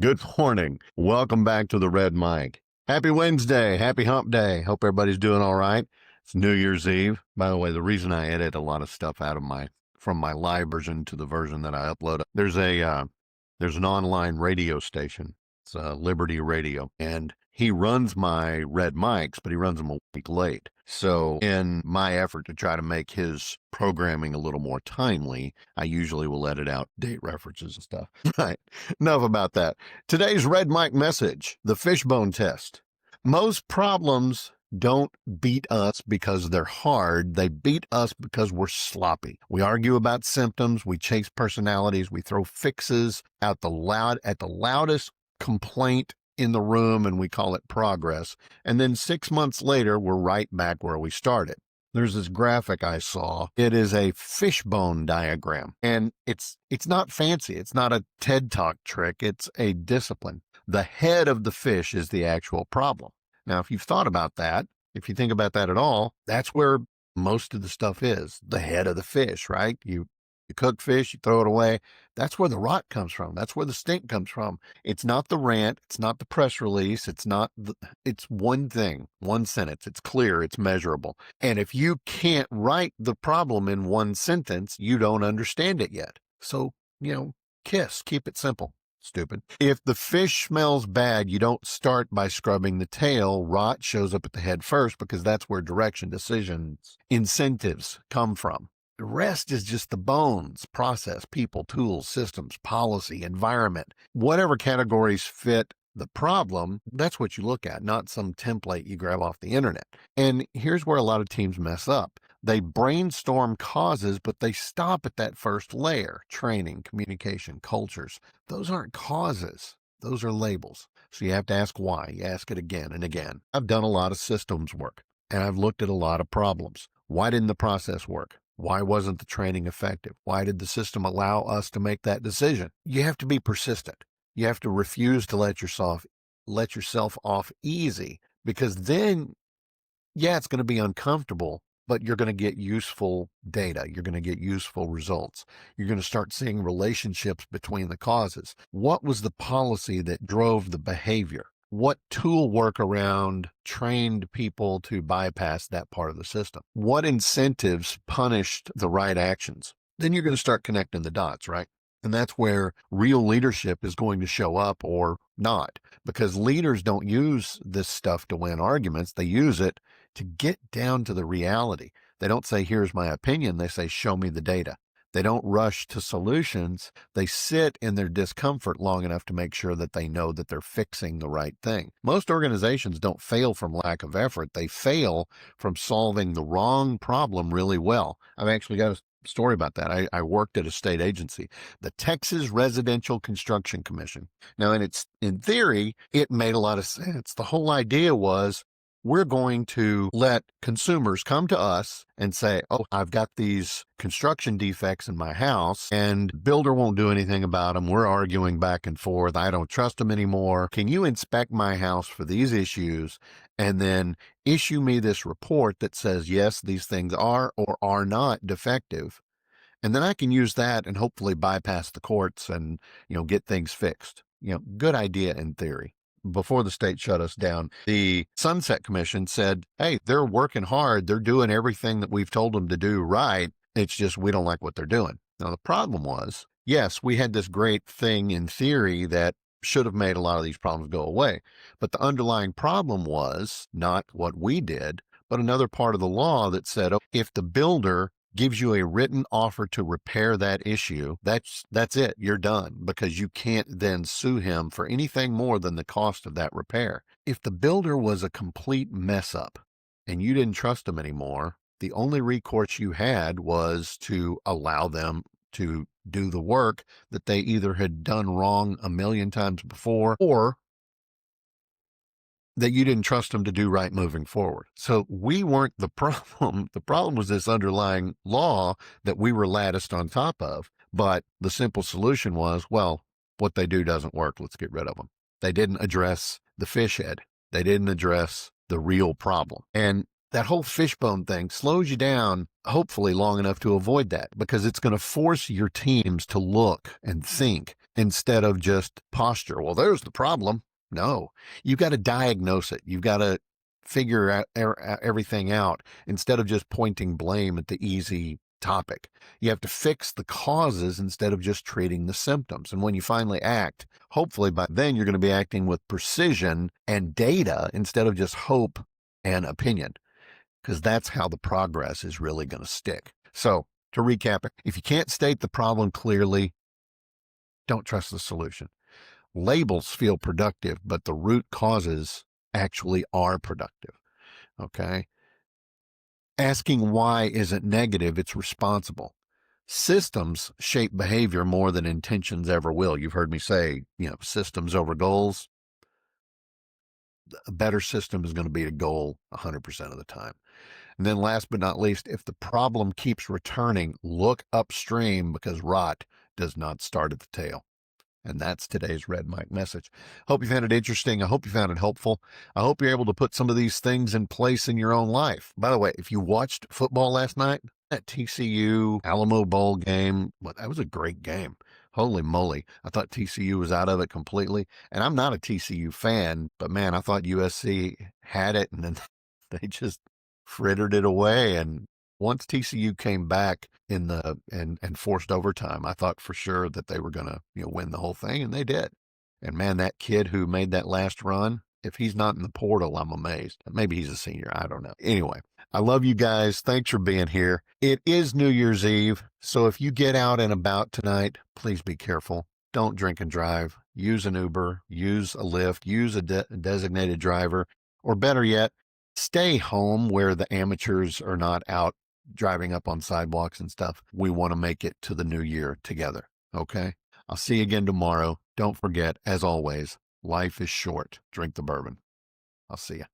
Good morning. Welcome back to the Red Mic. Happy Wednesday. Happy hump day. Hope everybody's doing all right. It's New Year's Eve. By the way, the reason I edit a lot of stuff out of from my live version to the version that I upload, there's an online radio station. It's Liberty Radio, and he runs my Red Mics, but he runs them a week late. So in my effort to try to make his programming a little more timely, I usually will edit out date references and stuff. Right. Enough about that. Today's Red Mic message, the Fishbone test. Most problems don't beat us because they're hard. They beat us because we're sloppy. We argue about symptoms. We chase personalities. We throw fixes at the loudest complaint in the room, and we call it progress. And then 6 months later, we're right back where we started. There's this graphic I saw. It is a fishbone diagram, and it's not fancy. It's not a TED Talk trick. It's a discipline. The head of the fish is the actual problem. Now, if you've thought about that, if you think about that at all, that's where most of the stuff is, the head of the fish, right? You cook fish, you throw it away. That's where the rot comes from. That's where the stink comes from. It's not the rant. It's not the press release. It's one thing, one sentence. It's clear. It's measurable. And if you can't write the problem in one sentence, you don't understand it yet. So, keep it simple. Stupid. If the fish smells bad, you don't start by scrubbing the tail. Rot shows up at the head first because that's where direction, decisions, incentives come from. The rest is just the bones, process, people, tools, systems, policy, environment. Whatever categories fit the problem, that's what you look at, not some template you grab off the internet. And here's where a lot of teams mess up. They brainstorm causes, but they stop at that first layer: training, communication, cultures. Those aren't causes. Those are labels. So you have to ask why. You ask it again and again. I've done a lot of systems work, and I've looked at a lot of problems. Why didn't the process work? Why wasn't the training effective? Why did the system allow us to make that decision? You have to be persistent. You have to refuse to let yourself off easy, because then, yeah, it's going to be uncomfortable, but you're going to get useful data. You're going to get useful results. You're going to start seeing relationships between the causes. What was the policy that drove the behavior? What tool workaround trained people to bypass that part of the system? What incentives punished the right actions? Then you're going to start connecting the dots, right? And that's where real leadership is going to show up or not, because leaders don't use this stuff to win arguments. They use it to get down to the reality. They don't say, here's my opinion. They say, show me the data. They don't rush to solutions. They sit in their discomfort long enough to make sure that they know that they're fixing the right thing. Most organizations don't fail from lack of effort. They fail from solving the wrong problem really well. I've actually got a story about that. I worked at a state agency, the Texas Residential Construction Commission. Now, in theory, it made a lot of sense. The whole idea was, we're going to let consumers come to us and say, oh, I've got these construction defects in my house, and builder won't do anything about them. We're arguing back and forth. I don't trust them anymore. Can you inspect my house for these issues and then issue me this report that says, yes, these things are or are not defective? And then I can use that and hopefully bypass the courts and, get things fixed. Good idea in theory. Before the state shut us down, the Sunset Commission said, hey, they're working hard. They're doing everything that we've told them to do right. It's just we don't like what they're doing. Now, the problem was, yes, we had this great thing in theory that should have made a lot of these problems go away. But the underlying problem was not what we did, but another part of the law that said, oh, if the builder gives you a written offer to repair that issue, that's it. You're done, because you can't then sue him for anything more than the cost of that repair. If the builder was a complete mess up and you didn't trust them anymore, the only recourse you had was to allow them to do the work that they either had done wrong a million times before, or that you didn't trust them to do right moving forward. So we weren't the problem. The problem was this underlying law that we were latticed on top of. But the simple solution was, well, what they do doesn't work. Let's get rid of them. They didn't address the fish head. They didn't address the real problem. And that whole fishbone thing slows you down, hopefully long enough to avoid that, because it's going to force your teams to look and think instead of just posture. Well, there's the problem. No, you've got to diagnose it. You've got to figure out everything out instead of just pointing blame at the easy topic. You have to fix the causes instead of just treating the symptoms. And when you finally act, hopefully by then you're going to be acting with precision and data instead of just hope and opinion, because that's how the progress is really going to stick. So to recap it, if you can't state the problem clearly, don't trust the solution. Labels feel productive, but the root causes actually are productive. Okay. Asking why isn't negative, it's responsible. Systems shape behavior more than intentions ever will. You've heard me say, systems over goals. A better system is going to beat a goal 100% of the time. And then last but not least, if the problem keeps returning, look upstream, because rot does not start at the tail. And that's today's Red Mike message. Hope you found it interesting. I hope you found it helpful. I hope you're able to put some of these things in place in your own life. By the way, if you watched football last night, that TCU Alamo Bowl game, well, that was a great game. Holy moly. I thought TCU was out of it completely. And I'm not a TCU fan, but man, I thought USC had it, and then they just frittered it away. And once TCU came back in the and forced overtime, I thought for sure that they were going to win the whole thing, and they did. And man, that kid who made that last run, if he's not in the portal, I'm amazed. Maybe he's a senior. I don't know. Anyway, I love you guys. Thanks for being here. It is New Year's Eve, so if you get out and about tonight, please be careful. Don't drink and drive. Use an Uber, use a Lyft, use a designated driver, or better yet, stay home where the amateurs are not out driving up on sidewalks and stuff. We want to make it to the new year together. Okay. I'll see you again tomorrow. Don't forget, as always, life is short. Drink the bourbon. I'll see you.